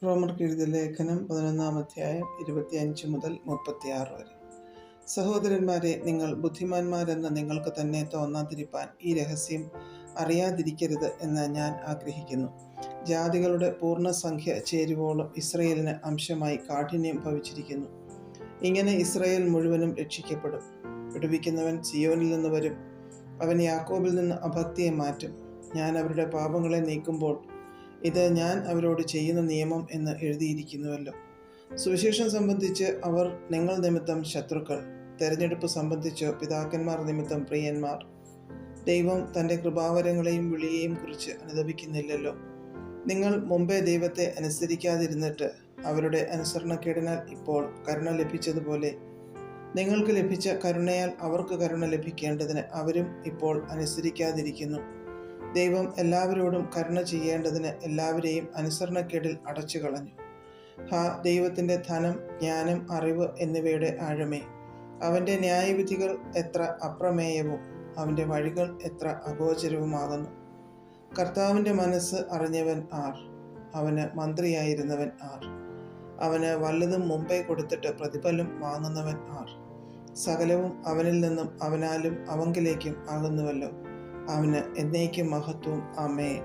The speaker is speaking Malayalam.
റോമർക്ക് എഴുതിയ ലേഖനം 11 25 മുതൽ 36 വരെ. സഹോദരന്മാരെ, നിങ്ങൾ ബുദ്ധിമാന്മാരെന്ന് നിങ്ങൾക്ക് തന്നെ തോന്നാതിരിപ്പാൻ ഈ രഹസ്യം അറിയാതിരിക്കരുത് എന്ന് ഞാൻ ആഗ്രഹിക്കുന്നു. ജാതികളുടെ പൂർണ്ണസംഖ്യ ചേരുവോളം ഇസ്രയേലിന് അംശമായി കാഠിന്യം ഭവിച്ചിരിക്കുന്നു. ഇങ്ങനെ ഇസ്രയേൽ മുഴുവനും രക്ഷിക്കപ്പെടും. വിടുവിക്കുന്നവൻ സിയോനിൽ നിന്ന് വരും. അവൻ യാക്കോബിൽ നിന്ന് അഭക്തിയെ മാറ്റും. ഞാൻ അവരുടെ പാപങ്ങളെ നീക്കുമ്പോൾ ഇത് ഞാൻ അവരോട് ചെയ്യുന്ന നിയമം എന്ന് എഴുതിയിരിക്കുന്നുവല്ലോ. സുവിശേഷം സംബന്ധിച്ച് അവർ നിങ്ങൾ നിമിത്തം ശത്രുക്കൾ, തെരഞ്ഞെടുപ്പ് സംബന്ധിച്ച് പിതാക്കന്മാർ നിമിത്തം പ്രിയന്മാർ. ദൈവം തൻ്റെ കൃപാവരങ്ങളെയും വിളിയെയും കുറിച്ച് അനുതപിക്കുന്നില്ലല്ലോ. നിങ്ങൾ മുമ്പേ ദൈവത്തെ അനുസരിക്കാതിരുന്നിട്ട് അവരുടെ അനുസരണക്കേടിനാൽ ഇപ്പോൾ കരുണ ലഭിച്ചതുപോലെ നിങ്ങൾക്ക് ലഭിച്ച കരുണയാൽ അവർക്ക് കരുണ ലഭിക്കേണ്ടതിന് അവരും ഇപ്പോൾ അനുസരിക്കാതിരിക്കുന്നു. ദൈവം എല്ലാവരോടും കരുണ ചെയ്യേണ്ടതിന് എല്ലാവരെയും അനുസരണക്കേടിൽ അടച്ചു കളഞ്ഞു. ദൈവത്തിൻ്റെ ധനം, ജ്ഞാനം, അറിവ് എന്നിവയുടെ ആഴമേ, അവൻ്റെ ന്യായവിധികൾ എത്ര അപ്രമേയവും അവൻ്റെ വഴികൾ എത്ര അഗോചരവുമാകുന്നു. കർത്താവിൻ്റെ മനസ്സ് അറിഞ്ഞവൻ ആർ? അവന് മന്ത്രിയായിരുന്നവൻ ആർ? അവന് വല്ലതും മുമ്പേ കൊടുത്തിട്ട് പ്രതിഫലം വാങ്ങുന്നവൻ ആർ? സകലവും അവനിൽ നിന്നും അവനാലും അവങ്കിലേക്കും ആകുന്നുവല്ലോ. അവന് എന്നേക്കും മഹത്വം. ആമേൻ.